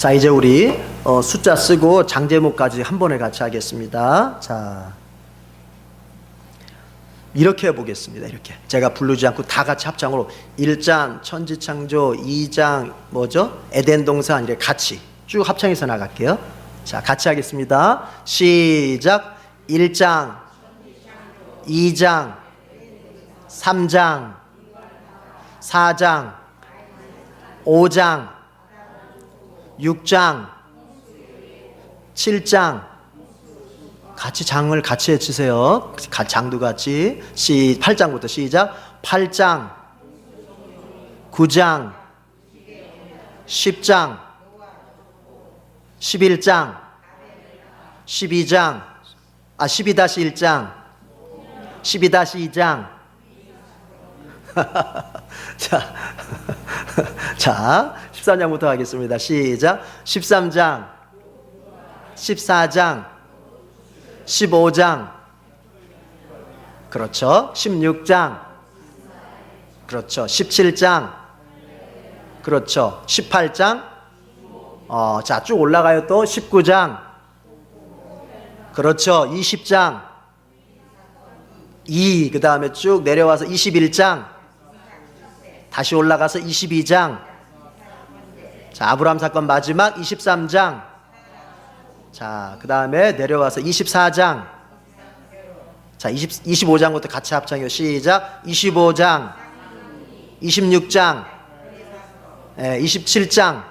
자, 이제 우리 숫자 쓰고 장제목까지 한 번에 같이 하겠습니다. 자, 이렇게 해보겠습니다. 이렇게 제가 부르지 않고 다 같이 합창으로 1장 천지창조, 2장 뭐죠? 에덴 동산 이렇게 같이 쭉 합창해서 나갈게요. 자, 같이 하겠습니다. 시작. 1장 2장 3장 4장 5장 6장 7장 같이 장을 같이 외치세요. 장도 같이 8장부터 시작. 8장 9장 10장 11장 12장 12-1장 12-2장 자, 13장부터 하겠습니다. 시작. 13장 14장 15장 그렇죠. 16장 그렇죠. 17장 그렇죠. 18장 자, 쭉 올라가요. 또 19장 그렇죠. 20장 그 다음에 쭉 내려와서 21장 다시 올라가서 22장 자, 아브라함 사건 마지막 23장 자, 그 다음에 내려와서 24장 자, 25장부터 같이 합창해요. 시작. 25장 26장 27장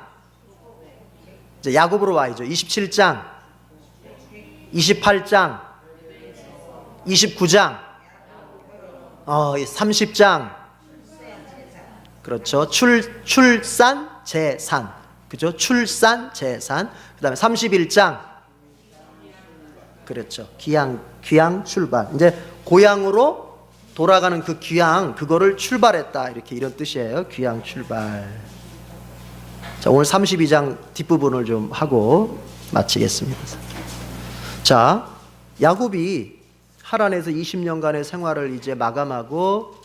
이제 야곱으로 와야죠. 27장 28장 29장 30장 그렇죠. 출산 재산 그죠? 출산 재산 그 다음에 31장 그렇죠. 귀향 출발 이제 고향으로 돌아가는 그 귀향 그거를 출발했다 이렇게 이런 뜻이에요. 귀향 출발. 자, 오늘 32장 뒷부분을 좀 하고 마치겠습니다. 자, 야곱이 하란에서 20년간의 생활을 이제 마감하고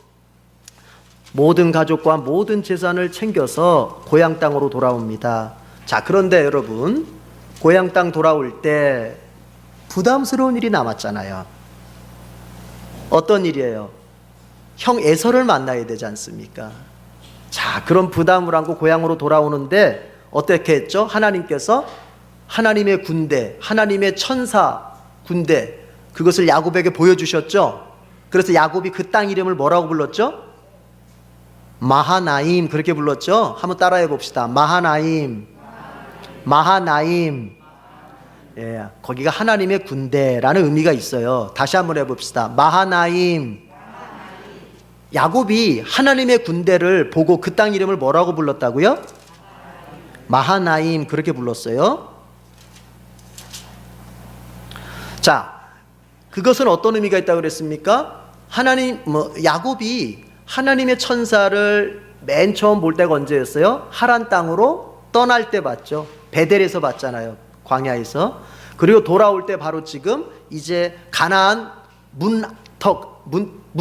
모든 가족과 모든 재산을 챙겨서 고향 땅으로 돌아옵니다. 자, 그런데 여러분 고향 땅 돌아올 때 부담스러운 일이 남았잖아요. 어떤 일이에요? 형 에서를 만나야 되지 않습니까? 자, 그런 부담을 안고 고향으로 돌아오는데 어떻게 했죠? 하나님께서 하나님의 군대, 하나님의 천사 군대 그것을 야곱에게 보여주셨죠. 그래서 야곱이 그 땅 이름을 뭐라고 불렀죠? 마하나임 그렇게 불렀죠. 한번 따라해 봅시다. 마하나임. 예, 거기가 하나님의 군대라는 의미가 있어요. 다시 한번 해봅시다. 마하나임. 야곱이 하나님의 군대를 보고 그 땅 이름을 뭐라고 불렀다고요? 마하나임 그렇게 불렀어요. 자, 그것은 어떤 의미가 있다고 그랬습니까? 야곱이 하나님의 천사를 맨 처음 볼 때가 언제였어요? 하란 땅으로 떠날 때 봤죠. 베델에서 봤잖아요. 광야에서. 그리고 돌아올 때 바로 지금 이제 가나안 문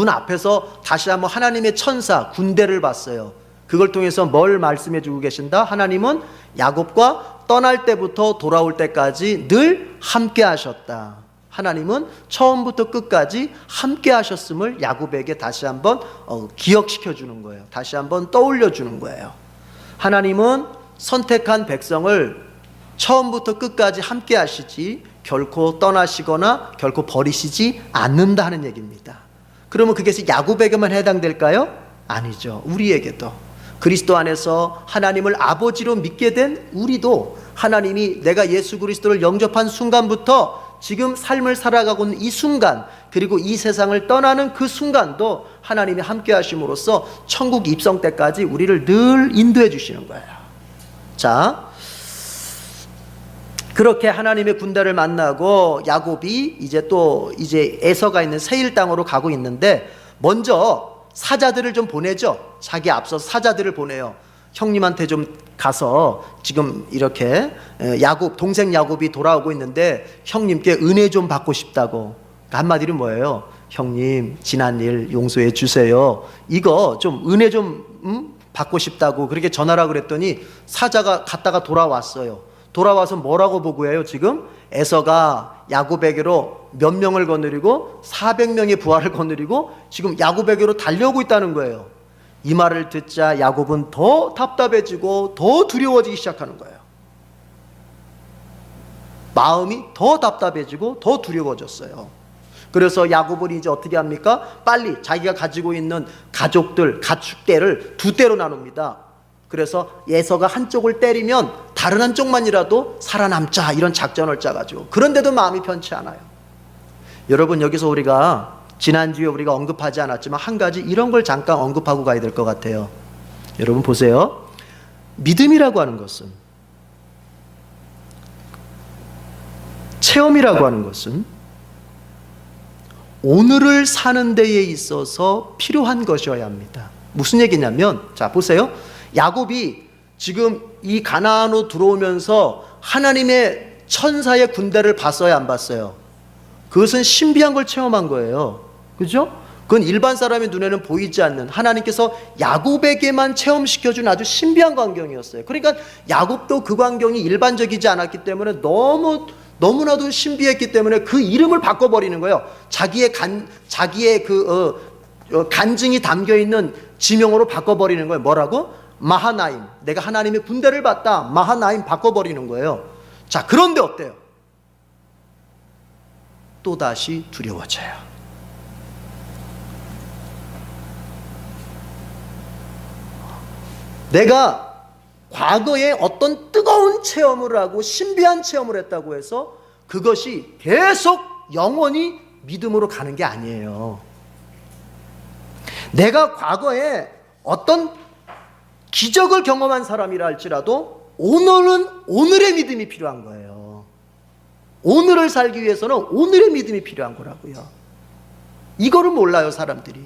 앞에서 다시 한번 하나님의 천사 군대를 봤어요. 그걸 통해서 뭘 말씀해 주고 계신다? 하나님은 야곱과 떠날 때부터 돌아올 때까지 늘 함께 하셨다. 하나님은 처음부터 끝까지 함께 하셨음을 야곱에게 다시 한번 기억시켜 주는 거예요. 다시 한번 떠올려 주는 거예요. 하나님은 선택한 백성을 처음부터 끝까지 함께 하시지 결코 떠나시거나 결코 버리시지 않는다는 얘기입니다. 그러면 그것이 야곱에게만 해당될까요? 아니죠. 우리에게도 그리스도 안에서 하나님을 아버지로 믿게 된 우리도 하나님이 내가 예수 그리스도를 영접한 순간부터 지금 삶을 살아가고 있는 이 순간 그리고 이 세상을 떠나는 그 순간도 하나님이 함께 하심으로써 천국 입성 때까지 우리를 늘 인도해 주시는 거예요. 자, 그렇게 하나님의 군대를 만나고 야곱이 이제 에서가 있는 세일 땅으로 가고 있는데 먼저 사자들을 좀 보내죠. 자기 앞서 사자들을 보내요. 형님한테 좀 가서 지금 이렇게 동생 야곱이 돌아오고 있는데 형님께 은혜 좀 받고 싶다고. 한마디로 뭐예요? 형님 지난 일 용서해 주세요. 이거 좀 은혜 좀 받고 싶다고 그렇게 전하라고 그랬더니 사자가 갔다가 돌아왔어요. 돌아와서 뭐라고 보고해요? 지금 에서가 야곱에게로 몇 명을 거느리고 400명의 부하를 거느리고 지금 야곱에게로 달려오고 있다는 거예요. 이 말을 듣자 야곱은 더 답답해지고 더 두려워지기 시작하는 거예요. 마음이 더 답답해지고 더 두려워졌어요. 그래서 야곱은 이제 어떻게 합니까? 빨리 자기가 가지고 있는 가족들, 가축대를 두 대로 나눕니다. 그래서 에서가 한쪽을 때리면 다른 한쪽만이라도 살아남자, 이런 작전을 짜가지고. 그런데도 마음이 편치 않아요. 여러분, 여기서 우리가 지난주에 우리가 언급하지 않았지만 한 가지 이런 걸 잠깐 언급하고 가야 될 것 같아요. 여러분 보세요. 믿음이라고 하는 것은, 체험이라고 하는 것은 오늘을 사는 데에 있어서 필요한 것이어야 합니다. 무슨 얘기냐면, 자 보세요. 야곱이 지금 이 가나안으로 들어오면서 하나님의 천사의 군대를 봤어요, 안 봤어요? 그것은 신비한 걸 체험한 거예요. 그죠? 그건 일반 사람의 눈에는 보이지 않는, 하나님께서 야곱에게만 체험시켜준 아주 신비한 광경이었어요. 그러니까 야곱도 그 광경이 일반적이지 않았기 때문에 너무나도 신비했기 때문에 그 이름을 바꿔버리는 거예요. 자기의 간증이 담겨있는 지명으로 바꿔버리는 거예요. 뭐라고? 마하나임. 내가 하나님의 군대를 봤다. 마하나임 바꿔버리는 거예요. 자, 그런데 어때요? 또다시 두려워져요. 내가 과거에 어떤 뜨거운 체험을 하고 신비한 체험을 했다고 해서 그것이 계속 영원히 믿음으로 가는 게 아니에요. 내가 과거에 어떤 기적을 경험한 사람이라 할지라도 오늘은 오늘의 믿음이 필요한 거예요. 오늘을 살기 위해서는 오늘의 믿음이 필요한 거라고요. 이거를 몰라요, 사람들이.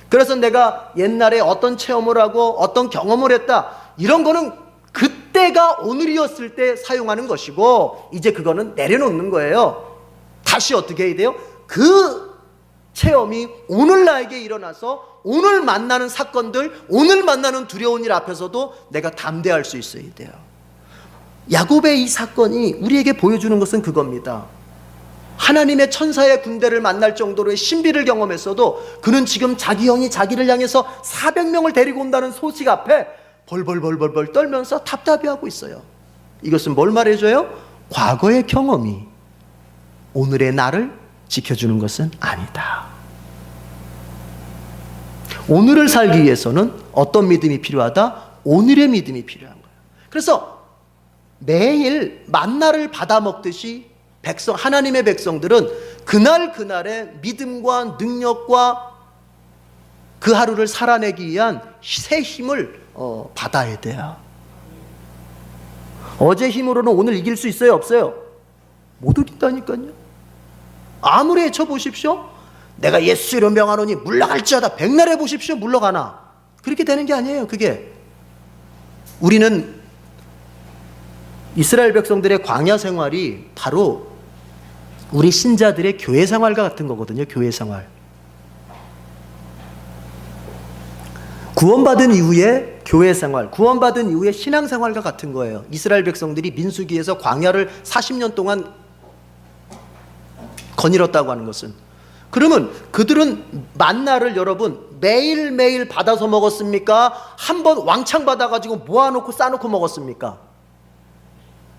그래서 내가 옛날에 어떤 체험을 하고 어떤 경험을 했다, 이런 거는 그때가 오늘이었을 때 사용하는 것이고, 이제 그거는 내려놓는 거예요. 다시 어떻게 해야 돼요? 그 체험이 오늘 나에게 일어나서 오늘 만나는 사건들, 오늘 만나는 두려운 일 앞에서도 내가 담대할 수 있어야 돼요. 야곱의 이 사건이 우리에게 보여주는 것은 그겁니다. 하나님의 천사의 군대를 만날 정도로의 신비를 경험했어도 그는 지금 자기 형이 자기를 향해서 400명을 데리고 온다는 소식 앞에 벌벌 떨면서 답답해하고 있어요. 이것은 뭘 말해줘요? 과거의 경험이 오늘의 나를 지켜주는 것은 아니다. 오늘을 살기 위해서는 어떤 믿음이 필요하다? 오늘의 믿음이 필요한 거예요. 그래서 매일 만나를 받아먹듯이 하나님의 백성들은 그날의 믿음과 능력과 그 하루를 살아내기 위한 새 힘을 받아야 돼요. 어제 힘으로는 오늘 이길 수 있어요, 없어요? 못 이긴다니까요. 아무리 헤쳐보십시오. 내가 예수로 명하노니 물러갈지어다. 백날 해보십시오. 물러가나. 그렇게 되는 게 아니에요. 그게 우리는 이스라엘 백성들의 광야 생활이 바로 우리 신자들의 교회 생활과 같은 거거든요. 교회 생활. 구원받은 이후에 교회 생활, 구원받은 이후에 신앙 생활과 같은 거예요. 이스라엘 백성들이 민수기에서 광야를 40년 동안 거닐었다고 하는 것은, 그러면 그들은 만나를 여러분 매일매일 받아서 먹었습니까? 한번 왕창 받아가지고 모아놓고 싸놓고 먹었습니까?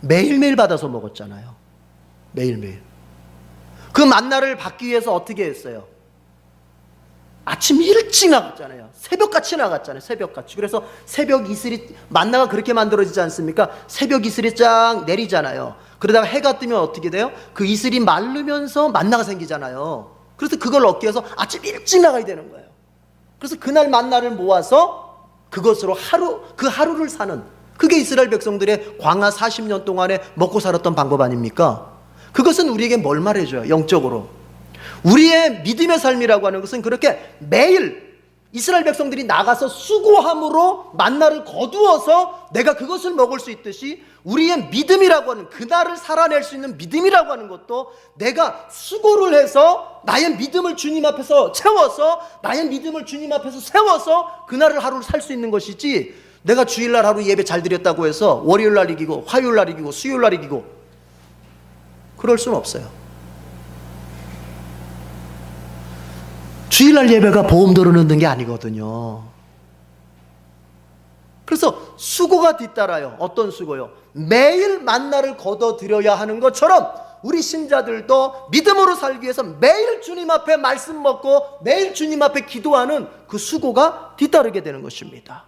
매일매일 받아서 먹었잖아요. 매일매일. 그 만나를 받기 위해서 어떻게 했어요? 아침 일찍 나갔잖아요. 새벽같이 나갔잖아요. 새벽같이. 그래서 새벽 이슬이, 만나가 그렇게 만들어지지 않습니까? 새벽 이슬이 쫙 내리잖아요. 그러다가 해가 뜨면 어떻게 돼요? 그 이슬이 마르면서 만나가 생기잖아요. 그래서 그걸 얻기 위해서 아침 일찍 나가야 되는 거예요. 그래서 그날 만나를 모아서 그것으로 그 하루를 사는, 그게 이스라엘 백성들의 광야 40년 동안에 먹고 살았던 방법 아닙니까? 그것은 우리에게 뭘 말해줘요? 영적으로 우리의 믿음의 삶이라고 하는 것은 그렇게 매일 이스라엘 백성들이 나가서 수고함으로 만나를 거두어서 내가 그것을 먹을 수 있듯이, 우리의 믿음이라고 하는, 그날을 살아낼 수 있는 믿음이라고 하는 것도 내가 수고를 해서 나의 믿음을 주님 앞에서 채워서, 나의 믿음을 주님 앞에서 세워서 그날을 하루를 살 수 있는 것이지, 내가 주일날 하루 예배 잘 드렸다고 해서 월요일날 이기고 화요일날 이기고 수요일날 이기고 그럴 수는 없어요. 주일날 예배가 보험도로 넣는 게 아니거든요. 그래서 수고가 뒤따라요. 어떤 수고요? 매일 만나를 거둬들여야 하는 것처럼 우리 신자들도 믿음으로 살기 위해서 매일 주님 앞에 말씀 먹고 매일 주님 앞에 기도하는 그 수고가 뒤따르게 되는 것입니다.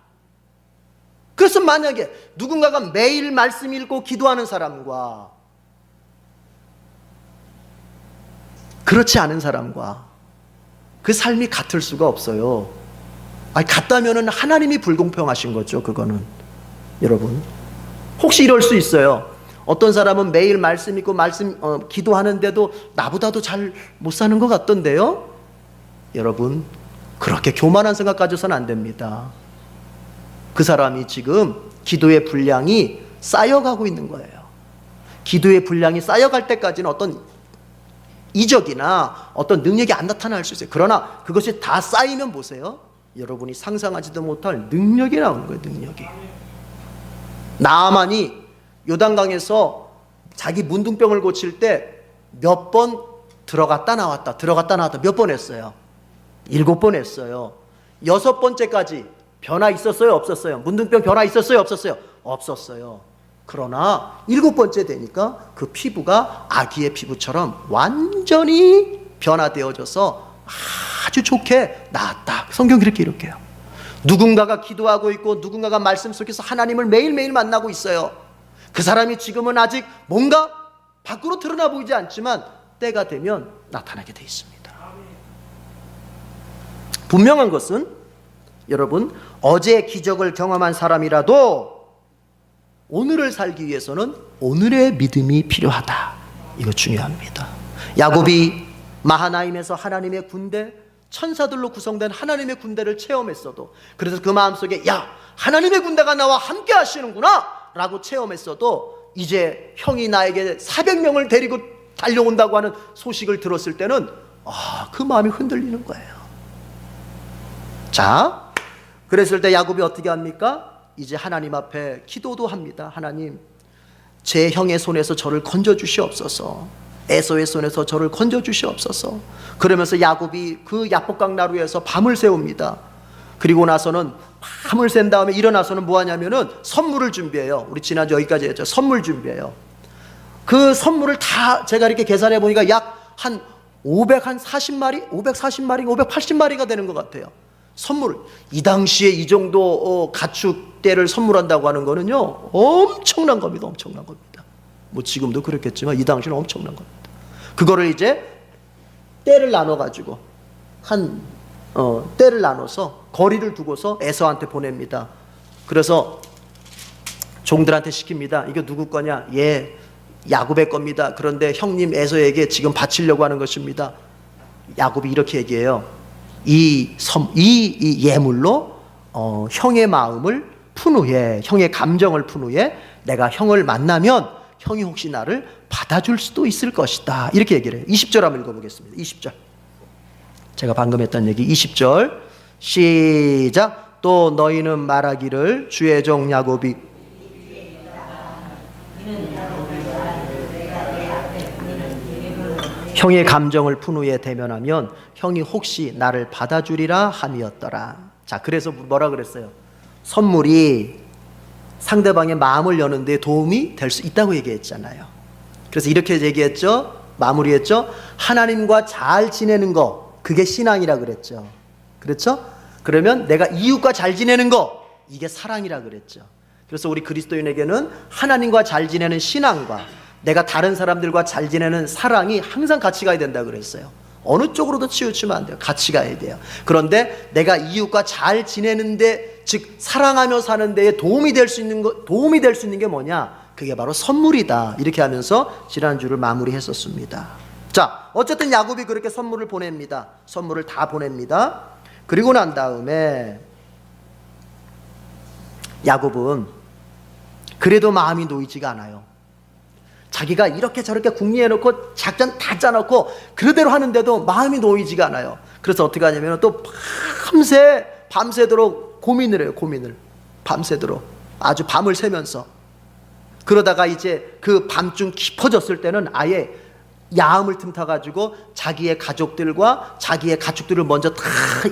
그래서 만약에 누군가가 매일 말씀 읽고 기도하는 사람과 그렇지 않은 사람과 그 삶이 같을 수가 없어요. 아니, 같다면은 하나님이 불공평하신 거죠. 그거는 여러분, 혹시 이럴 수 있어요. 어떤 사람은 매일 말씀 읽고 기도하는데도 나보다도 잘 못 사는 것 같던데요. 여러분, 그렇게 교만한 생각 가져서는 안 됩니다. 그 사람이 지금 기도의 분량이 쌓여가고 있는 거예요. 기도의 분량이 쌓여갈 때까지는 어떤 이적이나 어떤 능력이 안 나타날 수 있어요. 그러나 그것이 다 쌓이면 보세요. 여러분이 상상하지도 못할 능력이 나오는 거예요. 능력이. 나아만이 요단강에서 자기 문둥병을 고칠 때 몇 번 들어갔다 나왔다 몇 번 했어요? 7번 했어요. 6번째까지 변화 있었어요? 없었어요? 문둥병 변화 있었어요? 없었어요? 없었어요. 그러나 7번째 되니까 그 피부가 아기의 피부처럼 완전히 변화되어져서 아주 좋게 나았다. 성경 그렇게 이렇게요. 누군가가 기도하고 있고 누군가가 말씀 속에서 하나님을 매일매일 만나고 있어요. 그 사람이 지금은 아직 뭔가 밖으로 드러나 보이지 않지만 때가 되면 나타나게 돼 있습니다. 분명한 것은 여러분, 어제 기적을 경험한 사람이라도 오늘을 살기 위해서는 오늘의 믿음이 필요하다. 이거 중요합니다. 야곱이 마하나임에서 하나님의 군대, 천사들로 구성된 하나님의 군대를 체험했어도, 그래서 그 마음속에 야, 하나님의 군대가 나와 함께 하시는구나 라고 체험했어도 이제 형이 나에게 400명을 데리고 달려온다고 하는 소식을 들었을 때는 그 마음이 흔들리는 거예요. 자, 그랬을 때 야곱이 어떻게 합니까? 이제 하나님 앞에 기도도 합니다. 하나님, 제 형의 손에서 저를 건져주시옵소서. 에서의 손에서 저를 건져주시옵소서. 그러면서 야곱이 그 야복강 나루에서 밤을 새웁니다. 그리고 나서는 밤을 샌 다음에 일어나서는 뭐 하냐면은 선물을 준비해요. 우리 지난주 여기까지 했죠. 선물 준비해요. 그 선물을 다 제가 이렇게 계산해 보니까 약 한 540마리, 580마리가 되는 것 같아요. 선물. 이 당시에 이 정도 가축대를 선물한다고 하는 거는요, 엄청난 겁니다. 엄청난 겁니다. 뭐 지금도 그렇겠지만 이 당시는 엄청난 겁니다. 그거를 이제 떼를 나눠가지고 떼를 나눠서 거리를 두고서 에서한테 보냅니다. 그래서 종들한테 시킵니다. 이거 누구 거냐? 예, 야곱의 겁니다. 그런데 형님 에서에게 지금 바치려고 하는 것입니다. 야곱이 이렇게 얘기해요. 이 예물로 형의 마음을 푼 후에, 형의 감정을 푼 후에 내가 형을 만나면 형이 혹시 나를 받아줄 수도 있을 것이다. 이렇게 얘기를 해요. 20절 한번 읽어보겠습니다. 20절. 제가 방금 했던 얘기 20절 시작. 또 너희는 말하기를 주의 종 야곱이 형의 감정을 푼 후에 대면하면 형이 혹시 나를 받아주리라 함이었더라. 자, 그래서 뭐라 그랬어요? 선물이 상대방의 마음을 여는 데 도움이 될 수 있다고 얘기했잖아요. 그래서 이렇게 얘기했죠. 마무리했죠. 하나님과 잘 지내는 거, 그게 신앙이라 그랬죠. 그렇죠? 그러면 내가 이웃과 잘 지내는 거, 이게 사랑이라 그랬죠. 그래서 우리 그리스도인에게는 하나님과 잘 지내는 신앙과 내가 다른 사람들과 잘 지내는 사랑이 항상 같이 가야 된다 그랬어요. 어느 쪽으로도 치우치면 안 돼요. 같이 가야 돼요. 그런데 내가 이웃과 잘 지내는데, 즉 사랑하며 사는 데에 도움이 될 수 있는 게 뭐냐? 그게 바로 선물이다. 이렇게 하면서 지난주를 마무리했었습니다. 자, 어쨌든 야곱이 그렇게 선물을 보냅니다. 선물을 다 보냅니다. 그리고 난 다음에 야곱은 그래도 마음이 놓이지가 않아요. 자기가 이렇게 저렇게 궁리해놓고 작전 다 짜놓고 그대로 하는데도 마음이 놓이지가 않아요. 그래서 어떻게 하냐면 또 밤새도록 고민을 해요. 고민을. 밤새도록 아주 밤을 새면서. 그러다가 이제 그 밤중 깊어졌을 때는 아예 야음을 틈타가지고 자기의 가족들과 자기의 가축들을 먼저 다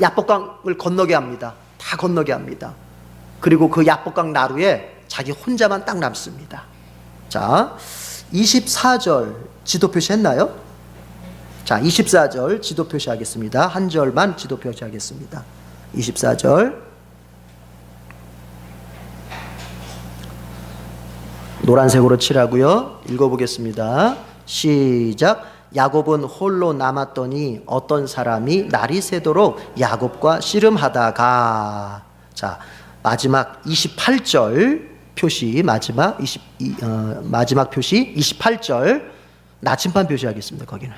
야복강을 건너게 합니다. 다 건너게 합니다. 그리고 그 야복강 나루에 자기 혼자만 딱 남습니다. 자, 24절 지도 표시했나요? 자, 24절 지도 표시하겠습니다. 한 절만 지도 표시하겠습니다. 24절 노란색으로 칠하고요. 읽어보겠습니다. 시작. 야곱은 홀로 남았더니 어떤 사람이 날이 새도록 야곱과 씨름하다가. 자, 마지막 28절 표시, 마지막 표시 28절 나침반 표시하겠습니다. 거기는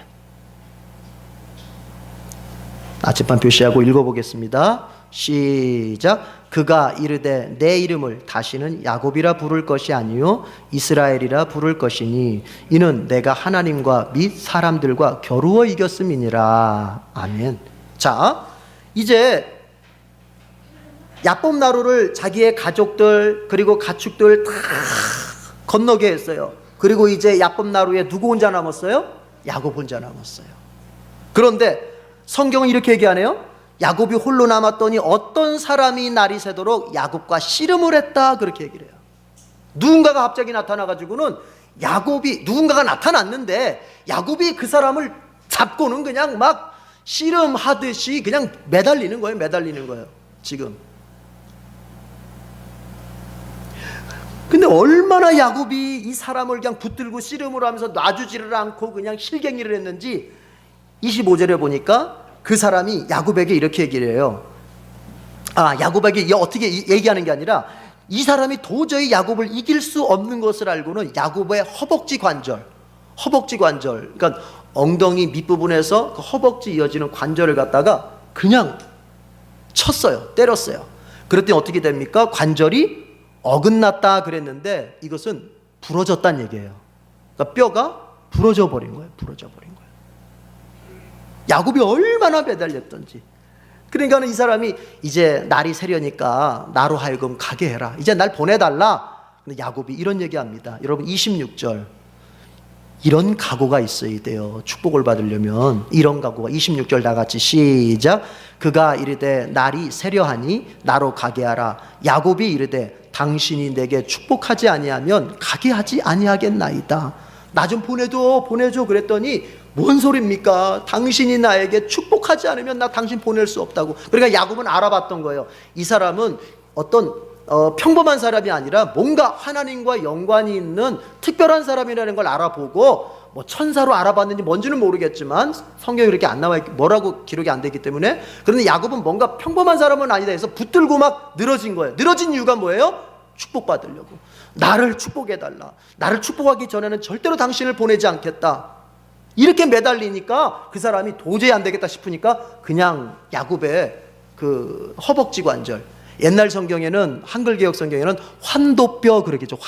나침반 표시하고 읽어보겠습니다. 시작. 그가 이르되 내 이름을 다시는 야곱이라 부를 것이 아니요 이스라엘이라 부를 것이니 이는 내가 하나님과 및 사람들과 겨루어 이겼음이니라. 아멘. 자, 이제 야곱 나루를 자기의 가족들 그리고 가축들 다 건너게 했어요. 그리고 이제 야곱 나루에 누구 혼자 남았어요? 야곱 혼자 남았어요. 그런데 성경은 이렇게 얘기하네요. 야곱이 홀로 남았더니 어떤 사람이 날이 새도록 야곱과 씨름을 했다, 그렇게 얘기를 해요. 누군가가 갑자기 나타나가지고는 누군가가 나타났는데 야곱이 그 사람을 잡고는 그냥 막 씨름하듯이 그냥 매달리는 거예요. 지금. 근데 얼마나 야곱이 이 사람을 그냥 붙들고 씨름을 하면서 놔주지를 않고 그냥 실갱이를 했는지 25절에 보니까 그 사람이 야곱에게 이렇게 얘기를 해요. 야곱에게 어떻게 얘기하는 게 아니라 이 사람이 도저히 야곱을 이길 수 없는 것을 알고는 야곱의 허벅지 관절, 그러니까 엉덩이 밑부분에서 그 허벅지 이어지는 관절을 갖다가 그냥 쳤어요. 때렸어요. 그랬더니 어떻게 됩니까? 관절이 어긋났다 그랬는데 이것은 부러졌다는 얘기예요. 그러니까 뼈가 부러져 버린 거예요. 야곱이 얼마나 매달렸던지. 그러니까 이 사람이 이제 날이 새려니까 나로 하여금 가게 해라. 이제 날 보내달라. 근데 야곱이 이런 얘기합니다. 여러분 26절. 이런 각오가 있어야 돼요. 축복을 받으려면 이런 각오가. 26절 다 같이 시작. 그가 이르되 날이 새려하니 나로 가게 하라. 야곱이 이르되 당신이 내게 축복하지 아니하면 가게 하지 아니하겠나이다. 나 좀 보내줘 그랬더니 뭔 소리입니까? 당신이 나에게 축복하지 않으면 나 당신 보낼 수 없다고. 그러니까 야곱은 알아봤던 거예요. 이 사람은 어떤 평범한 사람이 아니라 뭔가 하나님과 연관이 있는 특별한 사람이라는 걸 알아보고 뭐 천사로 알아봤는지 뭔지는 모르겠지만 성경에 그렇게 안 나와 있고 뭐라고 기록이 안 되기 때문에. 그런데 야곱은 뭔가 평범한 사람은 아니다 해서 붙들고 막 늘어진 거예요. 늘어진 이유가 뭐예요? 축복받으려고. 나를 축복해달라. 나를 축복하기 전에는 절대로 당신을 보내지 않겠다. 이렇게 매달리니까 그 사람이 도저히 안 되겠다 싶으니까 그냥 야곱의 그 허벅지 관절, 옛날 성경에는, 한글 개혁 성경에는 환도뼈 그렇게 죠.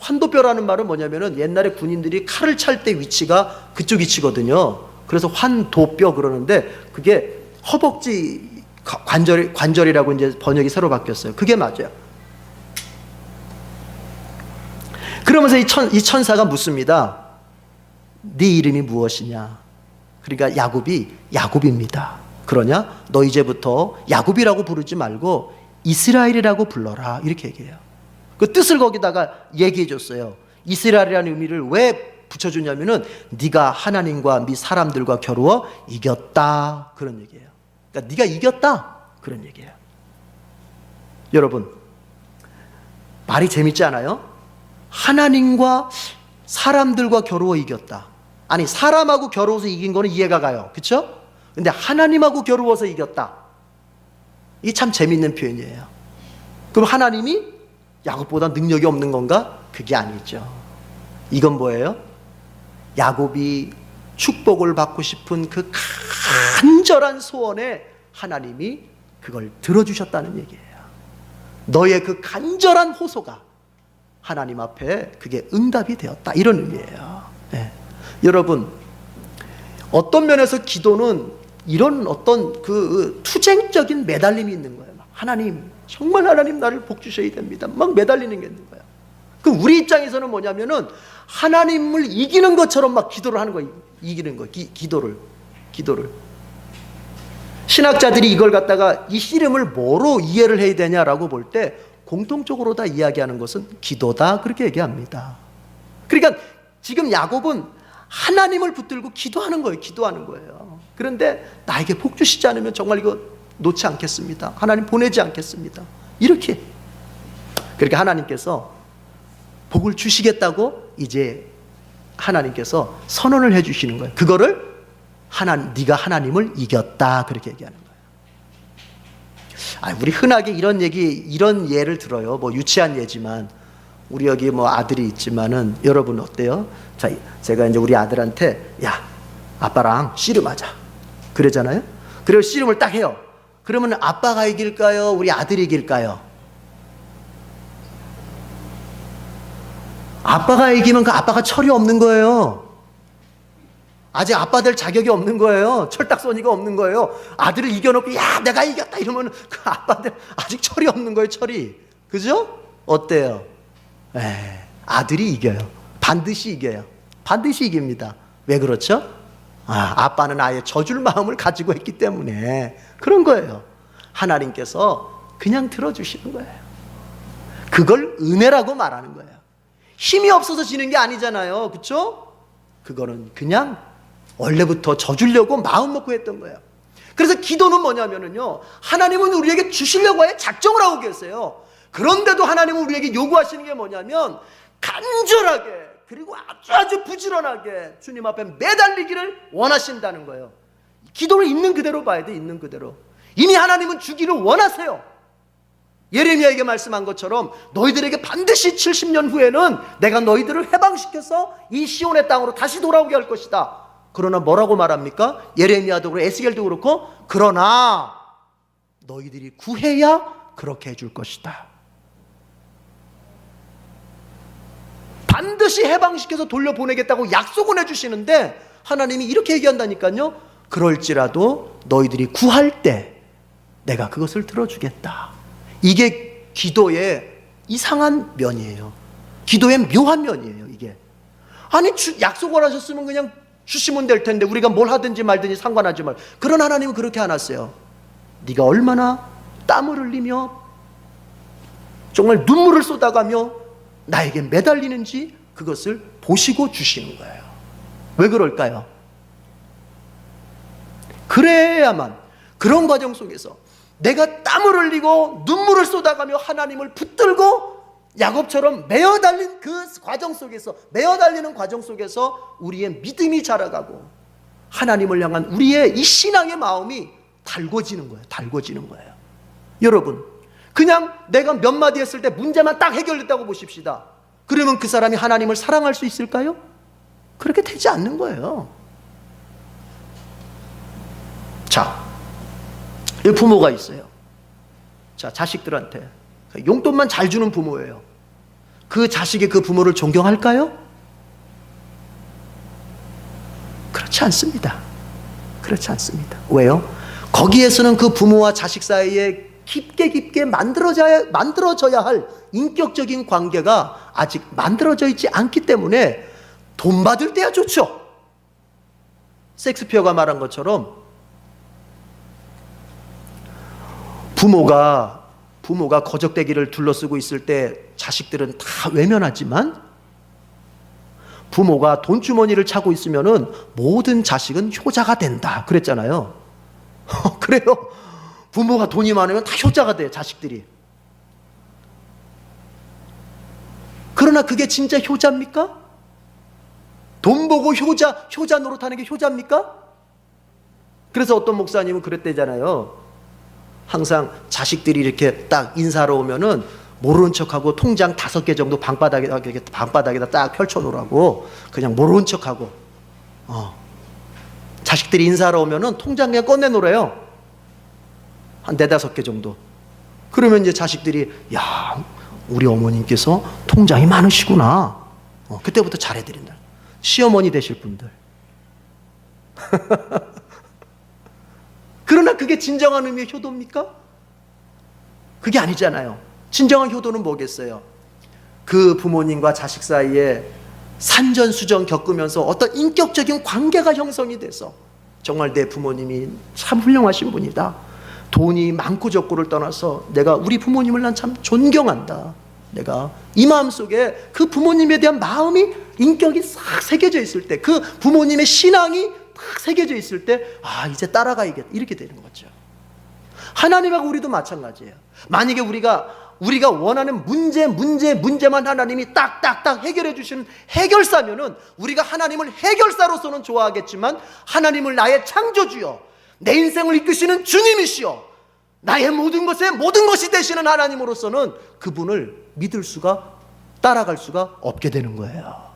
환도뼈라는 말은 뭐냐면은 옛날에 군인들이 칼을 찰 때 위치가 그쪽 위치거든요. 그래서 환도뼈 그러는데 그게 허벅지 관절이라고 이제 번역이 새로 바뀌었어요. 그게 맞아요. 그러면서 이 천사가 묻습니다. 네 이름이 무엇이냐? 그러니까 야곱입니다. 그러냐? 너 이제부터 야곱이라고 부르지 말고 이스라엘이라고 불러라. 이렇게 얘기해요. 그 뜻을 거기다가 얘기해 줬어요. 이스라엘이라는 의미를 왜 붙여주냐면은 네가 하나님과 및 사람들과 겨루어 이겼다. 그런 얘기예요. 그러니까 네가 이겼다. 그런 얘기예요. 여러분, 말이 재밌지 않아요? 하나님과 사람들과 겨루어 이겼다. 아니, 사람하고 겨루어서 이긴 거는 이해가 가요. 그렇죠? 근데 하나님하고 겨루어서 이겼다. 이게 참 재밌는 표현이에요. 그럼 하나님이 야곱보다 능력이 없는 건가? 그게 아니죠. 이건 뭐예요? 야곱이 축복을 받고 싶은 그 간절한 소원에 하나님이 그걸 들어주셨다는 얘기예요. 너의 그 간절한 호소가 하나님 앞에 그게 응답이 되었다. 이런 의미예요. 네. 여러분, 어떤 면에서 기도는 이런 어떤 그 투쟁적인 매달림이 있는 거예요. 하나님, 정말 하나님 나를 복 주셔야 됩니다. 막 매달리는 게 있는 거야. 그럼 우리 입장에서는 뭐냐면은 하나님을 이기는 것처럼 막 기도를 하는 거예요. 이기는 거, 기도를. 신학자들이 이걸 갖다가 이 씨름을 뭐로 이해를 해야 되냐라고 볼 때 공통적으로 다 이야기하는 것은 기도다, 그렇게 얘기합니다. 그러니까 지금 야곱은 하나님을 붙들고 기도하는 거예요. 그런데 나에게 복 주시지 않으면 정말 이거 놓지 않겠습니다. 하나님 보내지 않겠습니다. 이렇게. 그러니까 하나님께서 복을 주시겠다고 이제 하나님께서 선언을 해 주시는 거예요. 그거를 네가 하나님을 이겼다, 그렇게 얘기하는 거예요. 우리 흔하게 이런 예를 들어요. 뭐 유치한 예지만 우리 여기 뭐 아들이 있지만은 여러분 어때요? 자, 제가 이제 우리 아들한테 야, 아빠랑 씨름하자 그러잖아요. 그리고 씨름을 딱 해요. 그러면 아빠가 이길까요? 우리 아들이 이길까요? 아빠가 이기면 그 아빠가 철이 없는 거예요. 아직 아빠 될 자격이 없는 거예요. 철딱서니가 없는 거예요. 아들을 이겨놓고 야, 내가 이겼다 이러면 그 아빠들 아직 철이 없는 거예요. 철이. 그죠? 어때요? 아들이 이겨요. 반드시 이겨요. 반드시 이깁니다. 왜 그렇죠? 아빠는 아예 져줄 마음을 가지고 있기 때문에 그런 거예요. 하나님께서 그냥 들어주시는 거예요. 그걸 은혜라고 말하는 거예요. 힘이 없어서 지는 게 아니잖아요. 그렇죠? 그거는 그냥 원래부터 져주려고 마음 먹고 했던 거예요. 그래서 기도는 뭐냐면요, 하나님은 우리에게 주시려고 해 작정을 하고 계세요. 그런데도 하나님은 우리에게 요구하시는 게 뭐냐면 간절하게, 그리고 아주 부지런하게 주님 앞에 매달리기를 원하신다는 거예요. 기도를 있는 그대로 봐야 돼. 있는 그대로. 이미 하나님은 주기를 원하세요. 예레미야에게 말씀한 것처럼 너희들에게 반드시 70년 후에는 내가 너희들을 해방시켜서 이 시온의 땅으로 다시 돌아오게 할 것이다. 그러나 뭐라고 말합니까? 예레미야도 그렇고 에스겔도 그렇고, 그러나 너희들이 구해야 그렇게 해줄 것이다. 반드시 해방시켜서 돌려보내겠다고 약속을 해주시는데 하나님이 이렇게 얘기한다니까요. 그럴지라도 너희들이 구할 때 내가 그것을 들어주겠다. 이게 기도의 이상한 면이에요. 기도의 묘한 면이에요. 이게 약속을 하셨으면 그냥 주시면 될 텐데 우리가 뭘 하든지 말든지 상관하지 말. 그런 하나님은 그렇게 안 하세요. 네가 얼마나 땀을 흘리며 정말 눈물을 쏟아가며 나에게 매달리는지 그것을 보시고 주시는 거예요. 왜 그럴까요? 그래야만 그런 과정 속에서 내가 땀을 흘리고 눈물을 쏟아가며 하나님을 붙들고 야곱처럼 매어달린 그 과정 속에서, 매어달리는 과정 속에서 우리의 믿음이 자라가고 하나님을 향한 우리의 이 신앙의 마음이 달궈지는 거예요. 달궈지는 거예요. 여러분, 그냥 내가 몇 마디 했을 때 문제만 딱 해결됐다고 보십시다. 그러면 그 사람이 하나님을 사랑할 수 있을까요? 그렇게 되지 않는 거예요. 자, 이 부모가 있어요. 자, 자식들한테 용돈만 잘 주는 부모예요. 그 자식이 그 부모를 존경할까요? 그렇지 않습니다. 그렇지 않습니다. 왜요? 거기에서는 그 부모와 자식 사이에 깊게 만들어져야 할 인격적인 관계가 아직 만들어져 있지 않기 때문에 돈 받을 때야 좋죠. 섹스피어가 말한 것처럼 부모가 거적대기를 둘러쓰고 있을 때 자식들은 다 외면하지만 부모가 돈주머니를 차고 있으면은 모든 자식은 효자가 된다 그랬잖아요. 그래요. 부모가 돈이 많으면 다 효자가 돼요, 자식들이. 그러나 그게 진짜 효자입니까? 돈 보고 효자 노릇하는 게 효자입니까? 그래서 어떤 목사님은 그랬대잖아요. 항상 자식들이 이렇게 딱 인사하러 오면은 모르는 척하고 통장 5개 정도 방바닥에다 딱 펼쳐놓으라고, 그냥 모르는 척하고. 자식들이 인사하러 오면은 통장 그냥 꺼내놓으래요. 한 4-5개 정도. 그러면 이제 자식들이 야, 우리 어머님께서 통장이 많으시구나. 그때부터 잘해드린다. 시어머니 되실 분들. 그러나 그게 진정한 의미의 효도입니까? 그게 아니잖아요. 진정한 효도는 뭐겠어요? 그 부모님과 자식 사이에 산전수전 겪으면서 어떤 인격적인 관계가 형성이 돼서 정말 내 부모님이 참 훌륭하신 분이다, 돈이 많고 적고를 떠나서 내가 우리 부모님을 난 참 존경한다, 내가 이 마음속에 그 부모님에 대한 마음이, 인격이 싹 새겨져 있을 때, 그 부모님의 신앙이 딱 새겨져 있을 때, 아, 이제 따라가야겠다, 이렇게 되는 거죠. 하나님하고 우리도 마찬가지예요. 만약에 우리가 원하는 문제만 하나님이 딱딱딱 해결해 주시는 해결사면은 우리가 하나님을 해결사로서는 좋아하겠지만, 하나님을 나의 창조주여, 내 인생을 이끄시는 주님이시여, 나의 모든 것이 되시는 하나님으로서는 그분을 믿을 수가, 따라갈 수가 없게 되는 거예요.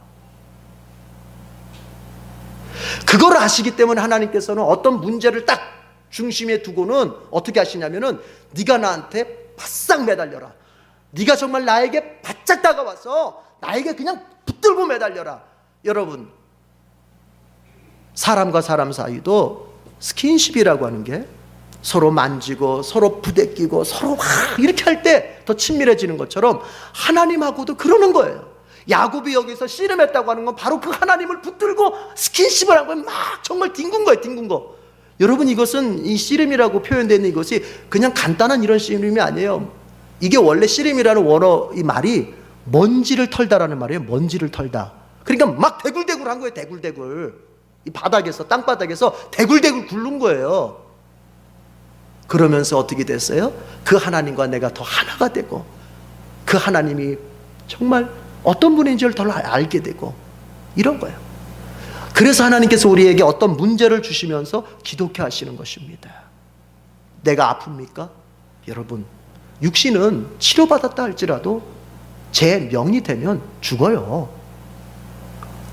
그걸 아시기 때문에 하나님께서는 어떤 문제를 딱 중심에 두고는 어떻게 하시냐면은, 네가 나한테 바싹 매달려라, 네가 정말 나에게 바짝 다가와서 나에게 그냥 붙들고 매달려라. 여러분, 사람과 사람 사이도 스킨십이라고 하는 게 서로 만지고 서로 부대끼고 서로 이렇게 할 때 더 친밀해지는 것처럼 하나님하고도 그러는 거예요. 야곱이 여기서 씨름했다고 하는 건 바로 그 하나님을 붙들고 스킨십을 한 거예요. 막 정말 뒹군 거예요, 뒹군 거. 여러분, 이것은 이 씨름이라고 표현되는 이것이 그냥 간단한 이런 씨름이 아니에요. 이게 원래 씨름이라는 원어, 이 말이 먼지를 털다라는 말이에요. 먼지를 털다. 그러니까 막 대굴대굴 한 거예요. 대굴대굴. 이 바닥에서, 땅바닥에서 대굴대굴 굴른 거예요. 그러면서 어떻게 됐어요? 그 하나님과 내가 더 하나가 되고, 그 하나님이 정말 어떤 분인지를 더 알게 되고, 이런 거예요. 그래서 하나님께서 우리에게 어떤 문제를 주시면서 기독케 하시는 것입니다. 내가 아픕니까? 여러분, 육신은 치료받았다 할지라도 제 명이 되면 죽어요.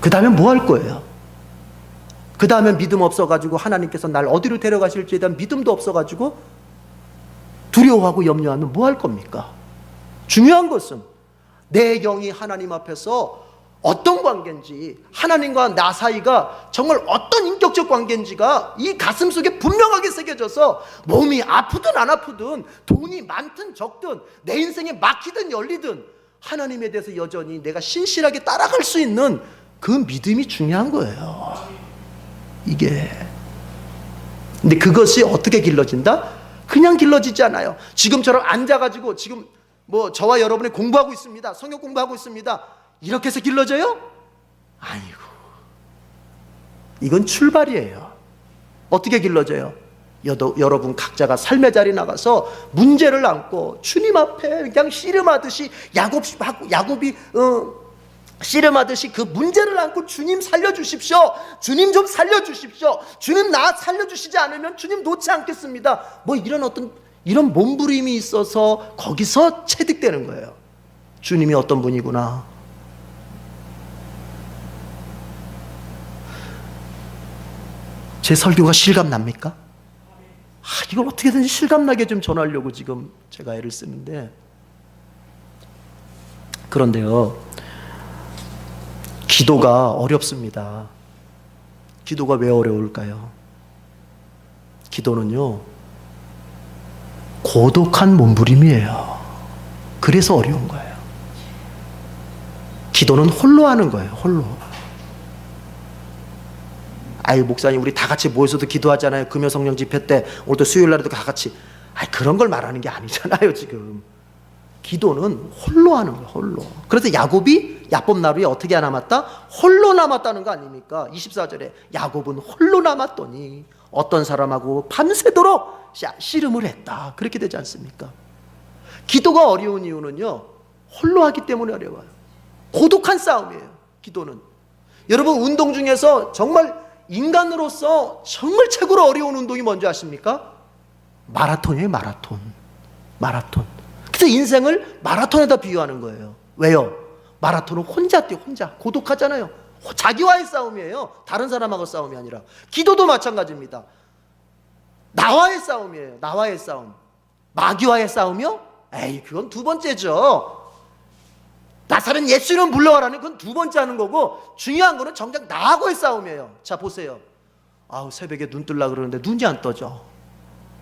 그 다음에 뭐 할 거예요? 그 다음에 믿음 없어가지고 하나님께서 날 어디로 데려가실지에 대한 믿음도 없어가지고 두려워하고 염려하면 뭐 할 겁니까? 중요한 것은 내 영이 하나님 앞에서 어떤 관계인지, 하나님과 나 사이가 정말 어떤 인격적 관계인지가 이 가슴 속에 분명하게 새겨져서 몸이 아프든 안 아프든, 돈이 많든 적든, 내 인생에 막히든 열리든 하나님에 대해서 여전히 내가 신실하게 따라갈 수 있는 그 믿음이 중요한 거예요. 이게. 근데 그것이 어떻게 길러진다? 그냥 길러지지 않아요. 지금처럼 앉아가지고 지금 뭐 저와 여러분이 공부하고 있습니다, 성경 공부하고 있습니다, 이렇게 해서 길러져요? 아니고, 이건 출발이에요. 어떻게 길러져요? 여러분 각자가 삶의 자리에 나가서 문제를 안고 주님 앞에 그냥 씨름하듯이, 야곱이 씨름하듯이 그 문제를 안고 주님 살려주십시오, 주님 좀 살려주십시오, 주님 나 살려주시지 않으면 주님 놓지 않겠습니다, 뭐 이런 몸부림이 있어서 거기서 체득되는 거예요. 주님이 어떤 분이구나. 제 설교가 실감납니까? 이걸 어떻게든지 실감나게 좀 전하려고 지금 제가 애를 쓰는데, 그런데요, 기도가 어렵습니다. 기도가 왜 어려울까요? 기도는요, 고독한 몸부림이에요. 그래서 어려운 거예요. 기도는 홀로 하는 거예요, 홀로. 아유, 목사님 우리 다 같이 모여서도 기도하잖아요. 금요성령 집회 때, 오늘도 수요일 날에도 다 같이. 그런 걸 말하는 게 아니잖아요, 지금. 기도는 홀로 하는 거예요, 홀로. 그래서 야곱이 야곱 나루에 어떻게 남았다? 홀로 남았다는 거 아닙니까? 24절에 야곱은 홀로 남았더니 어떤 사람하고 밤새도록 씨름을 했다, 그렇게 되지 않습니까? 기도가 어려운 이유는요, 홀로 하기 때문에 어려워요. 고독한 싸움이에요, 기도는. 여러분, 운동 중에서 정말 인간으로서 정말 최고로 어려운 운동이 뭔지 아십니까? 마라톤이에요, 마라톤. 그래서 인생을 마라톤에다 비유하는 거예요. 왜요? 마라톤은 혼자 뛰어, 혼자. 고독하잖아요. 자기와의 싸움이에요. 다른 사람하고 싸움이 아니라. 기도도 마찬가지입니다. 나와의 싸움이에요. 나와의 싸움. 마귀와의 싸움이요? 에이, 그건 두 번째죠. 나사렛 예수는 물러가라는 건 두 번째 하는 거고, 중요한 거는 정작 나하고의 싸움이에요. 자, 보세요. 새벽에 눈 뜨려고 그러는데 눈이 안 떠져.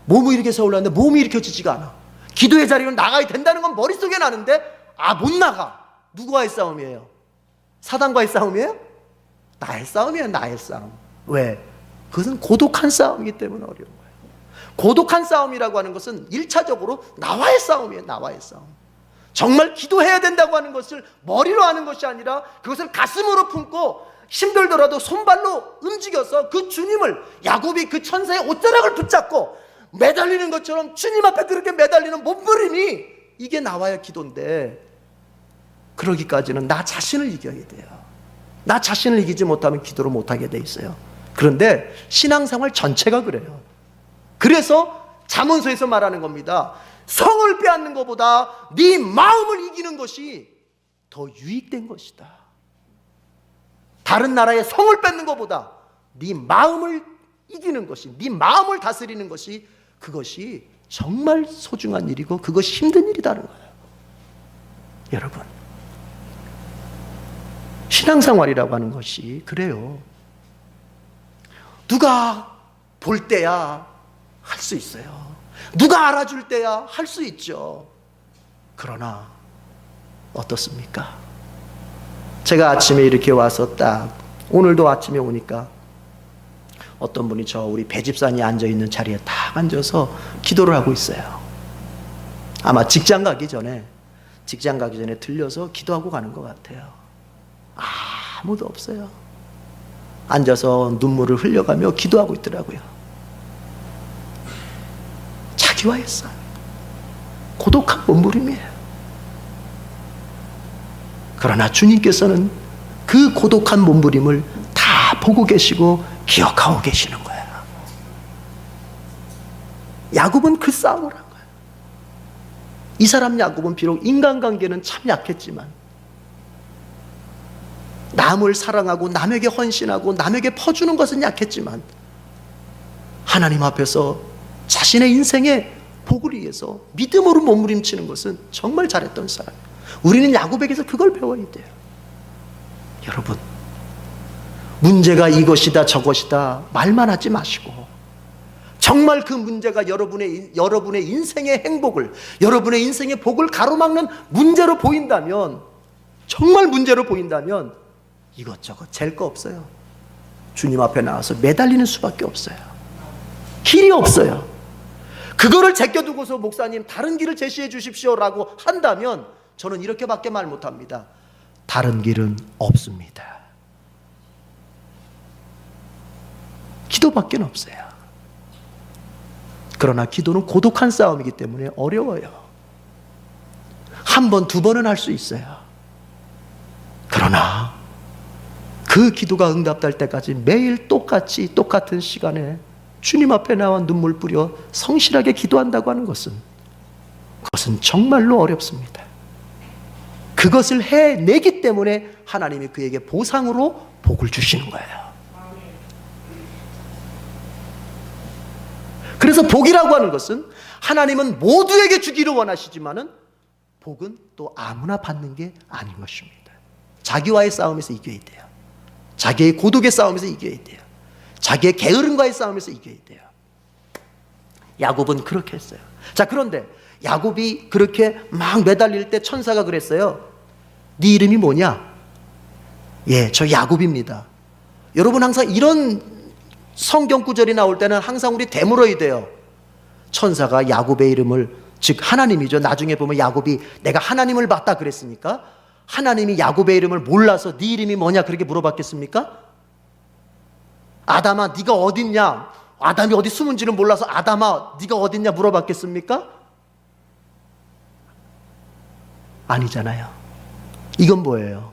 몸이 이렇게 서울랐는데 몸이 일으켜지지가 않아. 기도의 자리로 나가야 된다는 건 머릿속에 나는데 못 나가. 누구와의 싸움이에요? 사단과의 싸움이에요? 나의 싸움이에요. 나의 싸움. 왜? 그것은 고독한 싸움이기 때문에 어려운 거예요. 고독한 싸움이라고 하는 것은 1차적으로 나와의 싸움이에요. 나와의 싸움. 정말 기도해야 된다고 하는 것을 머리로 하는 것이 아니라 그것을 가슴으로 품고 힘들더라도 손발로 움직여서 그 주님을, 야곱이 그 천사의 옷자락을 붙잡고 매달리는 것처럼 주님 앞에 그렇게 매달리는 몸부림이, 이게 나와야 기도인데, 그러기까지는 나 자신을 이겨야 돼요. 나 자신을 이기지 못하면 기도를 못하게 돼 있어요. 그런데 신앙생활 전체가 그래요. 그래서 잠언서에서 말하는 겁니다. 성을 빼앗는 것보다 네 마음을 이기는 것이 더 유익된 것이다. 다른 나라의 성을 뺏는 것보다 네 마음을 이기는 것이, 네 마음을 다스리는 것이, 그것이 정말 소중한 일이고 그것이 힘든 일이라는 거예요. 여러분, 신앙생활이라고 하는 것이 그래요. 누가 볼 때야 할 수 있어요. 누가 알아줄 때야 할 수 있죠. 그러나 어떻습니까? 제가 아침에 이렇게 와서 딱, 오늘도 아침에 오니까 어떤 분이 우리 배집산이 앉아있는 자리에 딱 앉아서 기도를 하고 있어요. 아마 직장 가기 전에 들려서 기도하고 가는 것 같아요. 아무도 없어요. 앉아서 눈물을 흘려가며 기도하고 있더라고요. 자기와의 싸움, 고독한 몸부림이에요. 그러나 주님께서는 그 고독한 몸부림을 다 보고 계시고 기억하고 계시는 거예요. 야곱은 그 싸움을 한 거예요. 이 사람 야곱은 비록 인간관계는 참 약했지만, 남을 사랑하고 남에게 헌신하고 남에게 퍼주는 것은 약했지만, 하나님 앞에서 자신의 인생의 복을 위해서 믿음으로 몸부림치는 것은 정말 잘했던 사람이에요. 우리는 야곱에게서 그걸 배워야 돼요. 여러분, 문제가 이것이다 저것이다 말만 하지 마시고, 정말 그 문제가 여러분의 인생의 행복을, 여러분의 인생의 복을 가로막는 문제로 보인다면, 정말 문제로 보인다면 이것저것 잴 거 없어요. 주님 앞에 나와서 매달리는 수밖에 없어요. 길이 없어요. 그거를 제껴두고서 목사님 다른 길을 제시해 주십시오라고 한다면 저는 이렇게밖에 말 못합니다. 다른 길은 없습니다. 기도밖에 없어요. 그러나 기도는 고독한 싸움이기 때문에 어려워요. 한 번, 두 번은 할 수 있어요. 그러나 그 기도가 응답될 때까지 매일 똑같은 시간에 주님 앞에 나와 눈물 뿌려 성실하게 기도한다고 하는 것은, 그것은 정말로 어렵습니다. 그것을 해내기 때문에 하나님이 그에게 보상으로 복을 주시는 거예요. 그래서 복이라고 하는 것은 하나님은 모두에게 주기를 원하시지만은 복은 또 아무나 받는 게 아닌 것입니다. 자기와의 싸움에서 이겨야 돼요. 자기의 고독의 싸움에서 이겨야 돼요. 자기의 게으름과의 싸움에서 이겨야 돼요. 야곱은 그렇게 했어요. 자, 그런데 야곱이 그렇게 막 매달릴 때 천사가 그랬어요. 네 이름이 뭐냐? 예, 저 야곱입니다. 여러분, 항상 이런 성경 구절이 나올 때는 항상 우리 되물어야 돼요. 천사가 야곱의 이름을, 즉 하나님이죠. 나중에 보면 야곱이 내가 하나님을 봤다 그랬으니까, 하나님이 야곱의 이름을 몰라서 네 이름이 뭐냐 그렇게 물어봤겠습니까? 아담아 네가 어딨냐? 아담이 어디 숨은지는 몰라서 아담아 네가 어딨냐 물어봤겠습니까? 아니잖아요. 이건 뭐예요?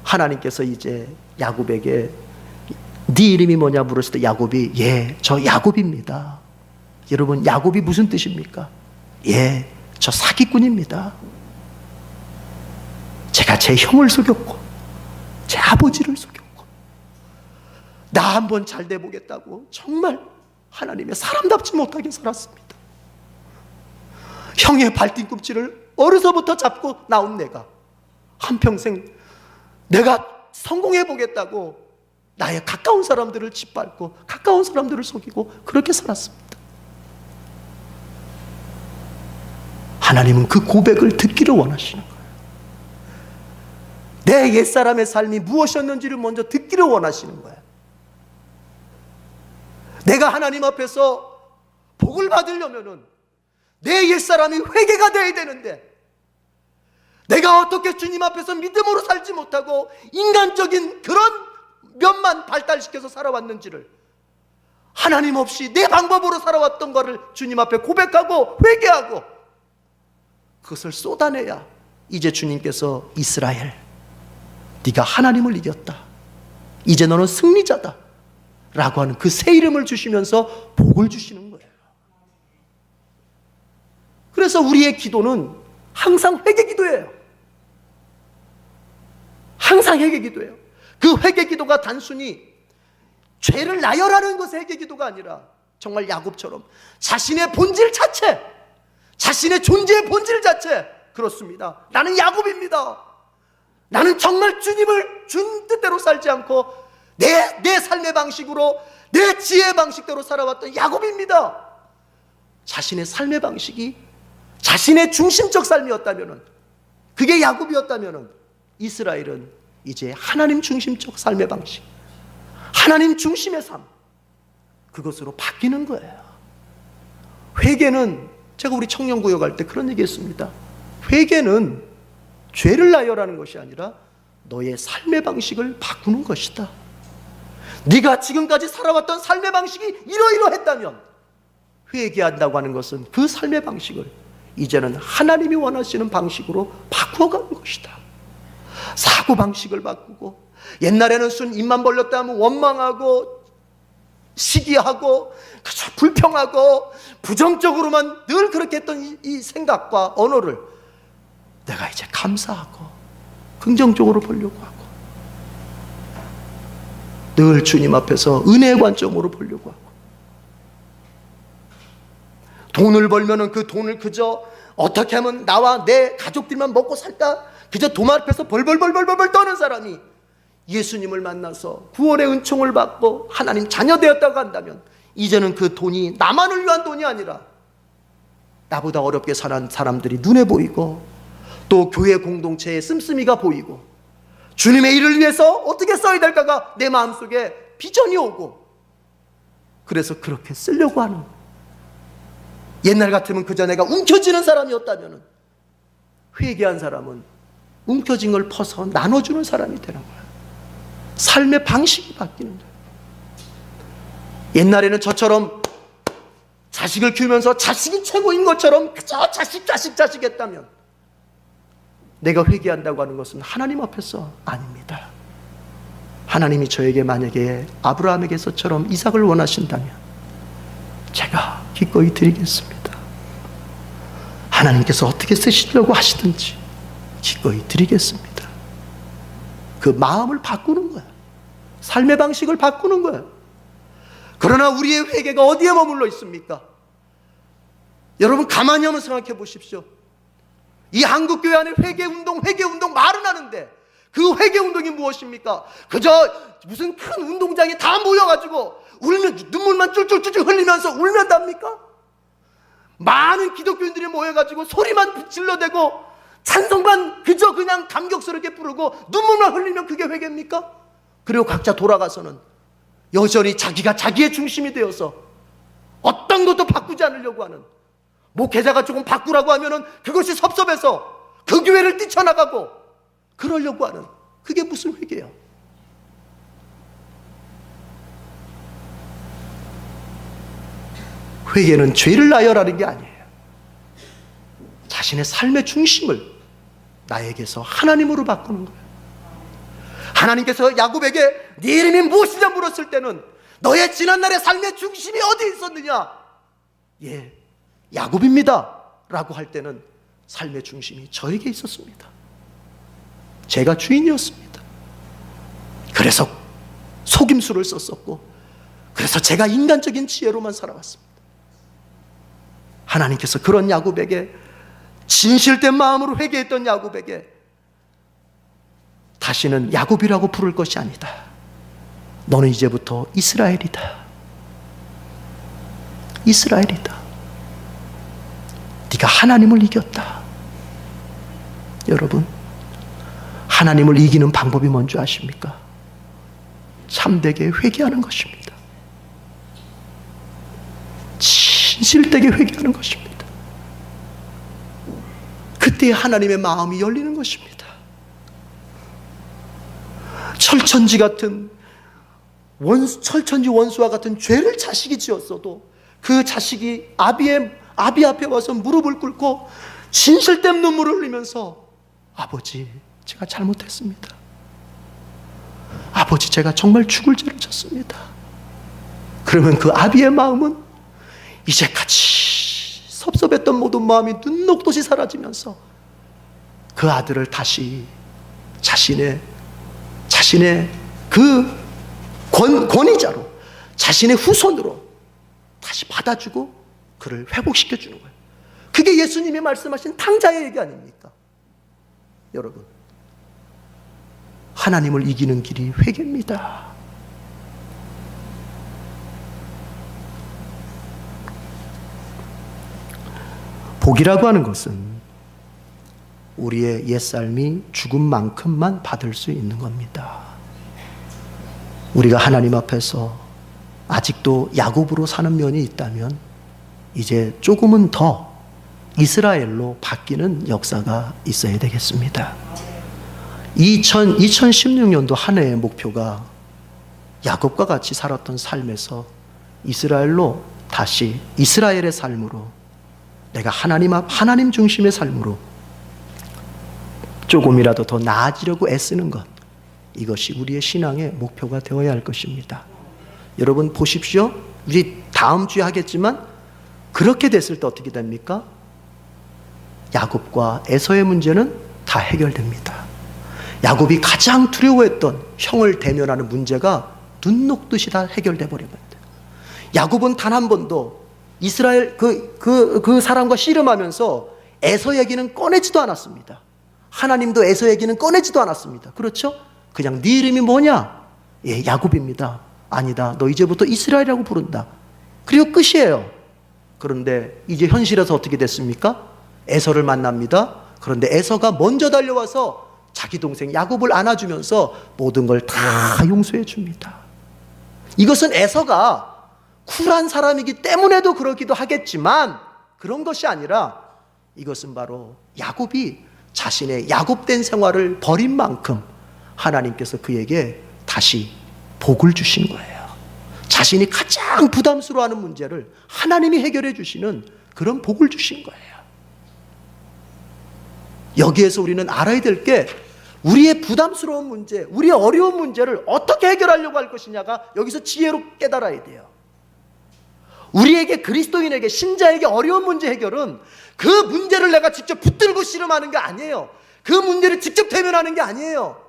하나님께서 이제 야곱에게 네 이름이 뭐냐 물었을 때 야곱이 예, 저 야곱입니다. 여러분, 야곱이 무슨 뜻입니까? 예, 저 사기꾼입니다. 제가 제 형을 속였고 제 아버지를 속였고 나 한번 잘 돼보겠다고 정말 하나님의 사람답지 못하게 살았습니다. 형의 발뒤꿈치를 어려서부터 잡고 나온 내가 한평생 내가 성공해보겠다고 나의 가까운 사람들을 짓밟고 가까운 사람들을 속이고 그렇게 살았습니다. 하나님은 그 고백을 듣기를 원하시는 거예요. 내 옛사람의 삶이 무엇이었는지를 먼저 듣기를 원하시는 거예요. 내가 하나님 앞에서 복을 받으려면은 내 옛사람이 회개가 되어야 되는데, 내가 어떻게 주님 앞에서 믿음으로 살지 못하고 인간적인 그런 면만 발달시켜서 살아왔는지를, 하나님 없이 내 방법으로 살아왔던 것을 주님 앞에 고백하고 회개하고 그것을 쏟아내야 이제 주님께서 이스라엘, 네가 하나님을 이겼다, 이제 너는 승리자다 라고 하는 그 새 이름을 주시면서 복을 주시는 거예요. 그래서 우리의 기도는 항상 회개 기도예요. 항상 회개 기도예요. 그 회개 기도가 단순히 죄를 나열하는 것의 회개 기도가 아니라 정말 야곱처럼 자신의 본질 자체, 자신의 존재의 본질 자체, 그렇습니다, 나는 야곱입니다, 나는 정말 주님을 준 뜻대로 살지 않고 내 삶의 방식으로, 내 지혜의 방식대로 살아왔던 야곱입니다. 자신의 삶의 방식이 자신의 중심적 삶이었다면, 그게 야곱이었다면, 이스라엘은 이제 하나님 중심적 삶의 방식, 하나님 중심의 삶, 그것으로 바뀌는 거예요. 회개는, 제가 우리 청년구역 할 때 그런 얘기 했습니다. 회개는 죄를 나열하는 것이 아니라 너의 삶의 방식을 바꾸는 것이다. 네가 지금까지 살아왔던 삶의 방식이 이러이러했다면 회개한다고 하는 것은 그 삶의 방식을 이제는 하나님이 원하시는 방식으로 바꾸어가는 것이다. 사고방식을 바꾸고, 옛날에는 순 입만 벌렸다 하면 원망하고 시기하고 불평하고 부정적으로만 늘 그렇게 했던 이 생각과 언어를 내가 이제 감사하고 긍정적으로 보려고 하고, 늘 주님 앞에서 은혜의 관점으로 보려고 하고, 돈을 벌면은 그 돈을 그저 어떻게 하면 나와 내 가족들만 먹고 살까, 그저 돈 앞에서 벌벌벌벌벌 떠는 사람이 예수님을 만나서 구원의 은총을 받고 하나님 자녀 되었다고 한다면, 이제는 그 돈이 나만을 위한 돈이 아니라 나보다 어렵게 사는 사람들이 눈에 보이고, 또 교회 공동체의 씀씀이가 보이고, 주님의 일을 위해서 어떻게 써야 될까가 내 마음속에 비전이 오고, 그래서 그렇게 쓰려고 하는, 옛날 같으면 그저 내가 움켜쥐는 사람이었다면 회개한 사람은 움켜진 걸 퍼서 나눠주는 사람이 되는 거야. 삶의 방식이 바뀌는 거야. 옛날에는 저처럼 자식을 키우면서 자식이 최고인 것처럼 그저 자식 했다면, 내가 회개한다고 하는 것은 하나님 앞에서 아닙니다. 하나님이 저에게 만약에 아브라함에게서처럼 이삭을 원하신다면 제가 기꺼이 드리겠습니다. 하나님께서 어떻게 쓰시려고 하시든지 기꺼이 드리겠습니다. 그 마음을 바꾸는 거야. 삶의 방식을 바꾸는 거야. 그러나 우리의 회개가 어디에 머물러 있습니까? 여러분 가만히 한번 생각해 보십시오. 이 한국교회 안에 회개운동 말은 하는데 그 회개운동이 무엇입니까? 그저 무슨 큰 운동장에 다 모여가지고 울면, 눈물만 쫄쫄쫄 흘리면서 울면 답니까? 많은 기독교인들이 모여가지고 소리만 질러대고 찬송만 그저 그냥 감격스럽게 부르고 눈물만 흘리면 그게 회개입니까? 그리고 각자 돌아가서는 여전히 자기가 자기의 중심이 되어서 어떤 것도 바꾸지 않으려고 하는, 목회자가 조금 바꾸라고 하면은 그것이 섭섭해서 그 교회를 뛰쳐나가고 그러려고 하는, 그게 무슨 회개예요? 회개는 죄를 나열하는 게 아니에요. 자신의 삶의 중심을 나에게서 하나님으로 바꾸는 거예요. 하나님께서 야곱에게 네 이름이 무엇이냐 물었을 때는 너의 지난날의 삶의 중심이 어디 있었느냐? 예, 야곱입니다 라고 할 때는 삶의 중심이 저에게 있었습니다. 제가 주인이었습니다. 그래서 속임수를 썼었고, 그래서 제가 인간적인 지혜로만 살아왔습니다. 하나님께서 그런 야곱에게, 진실된 마음으로 회개했던 야곱에게 다시는 야곱이라고 부를 것이 아니다. 너는 이제부터 이스라엘이다. 이스라엘이다. 네가 내가 하나님을 이겼다. 여러분, 하나님을 이기는 방법이 뭔지 아십니까? 참되게 회개하는 것입니다. 진실되게 회개하는 것입니다. 그때 하나님의 마음이 열리는 것입니다. 철천지 같은 철천지 원수와 같은 죄를 자식이 지었어도 그 자식이 아비 앞에 와서 무릎을 꿇고 진실된 눈물을 흘리면서 아버지, 제가 잘못했습니다. 아버지, 제가 정말 죽을 죄를 졌습니다. 그러면 그 아비의 마음은 이제까지 섭섭했던 모든 마음이 눈 녹듯이 사라지면서 그 아들을 다시 자신의 그 권위자로, 자신의 후손으로 다시 받아주고 그를 회복시켜 주는 거예요. 그게 예수님이 말씀하신 탕자의 얘기 아닙니까? 여러분, 하나님을 이기는 길이 회개입니다. 복이라고 하는 것은 우리의 옛삶이 죽은 만큼만 받을 수 있는 겁니다. 우리가 하나님 앞에서 아직도 야곱으로 사는 면이 있다면 이제 조금은 더 이스라엘로 바뀌는 역사가 있어야 되겠습니다. 2016년도 한 해의 목표가 야곱과 같이 살았던 삶에서 이스라엘로 다시 이스라엘의 삶으로, 내가 하나님 중심의 삶으로 조금이라도 더 나아지려고 애쓰는 것, 이것이 우리의 신앙의 목표가 되어야 할 것입니다. 여러분 보십시오. 우리 다음 주에 하겠지만 그렇게 됐을 때 어떻게 됩니까? 야곱과 에서의 문제는 다 해결됩니다. 야곱이 가장 두려워했던 형을 대면하는 문제가 눈 녹듯이 다 해결돼 버립니다. 야곱은 단 한 번도 이스라엘 그 사람과 씨름하면서 에서 얘기는 꺼내지도 않았습니다. 하나님도 에서 얘기는 꺼내지도 않았습니다. 그렇죠? 그냥 네 이름이 뭐냐? 예, 야곱입니다. 아니다, 너 이제부터 이스라엘이라고 부른다. 그리고 끝이에요. 그런데 이제 현실에서 어떻게 됐습니까? 에서를 만납니다. 그런데 에서가 먼저 달려와서 자기 동생 야곱을 안아주면서 모든 걸 다 용서해 줍니다. 이것은 에서가 쿨한 사람이기 때문에도 그러기도 하겠지만 그런 것이 아니라 이것은 바로 야곱이 자신의 야곱된 생활을 버린 만큼 하나님께서 그에게 다시 복을 주신 거예요. 자신이 가장 부담스러워하는 문제를 하나님이 해결해 주시는 그런 복을 주신 거예요. 여기에서 우리는 알아야 될 게, 우리의 부담스러운 문제, 우리의 어려운 문제를 어떻게 해결하려고 할 것이냐가 여기서 지혜로 깨달아야 돼요. 우리에게, 그리스도인에게, 신자에게 어려운 문제 해결은 그 문제를 내가 직접 붙들고 씨름하는 게 아니에요. 그 문제를 직접 대면하는 게 아니에요.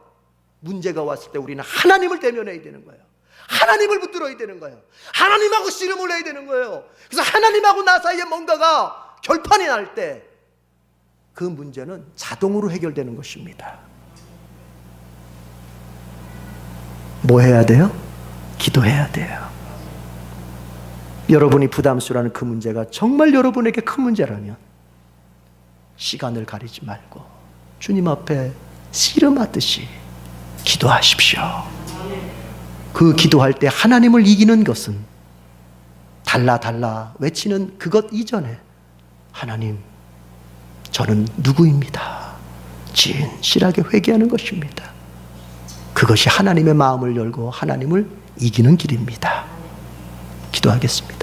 문제가 왔을 때 우리는 하나님을 대면해야 되는 거예요. 하나님을 붙들어야 되는 거예요. 하나님하고 씨름을 해야 되는 거예요. 그래서 하나님하고 나 사이에 뭔가가 결판이 날 때 그 문제는 자동으로 해결되는 것입니다. 뭐 해야 돼요? 기도해야 돼요. 여러분이 부담스러워하는 그 문제가 정말 여러분에게 큰 문제라면 시간을 가리지 말고 주님 앞에 씨름하듯이 기도하십시오. 그 기도할 때 하나님을 이기는 것은 달라 외치는 그것 이전에, 하나님, 저는 누구입니다. 진실하게 회개하는 것입니다. 그것이 하나님의 마음을 열고 하나님을 이기는 길입니다. 기도하겠습니다.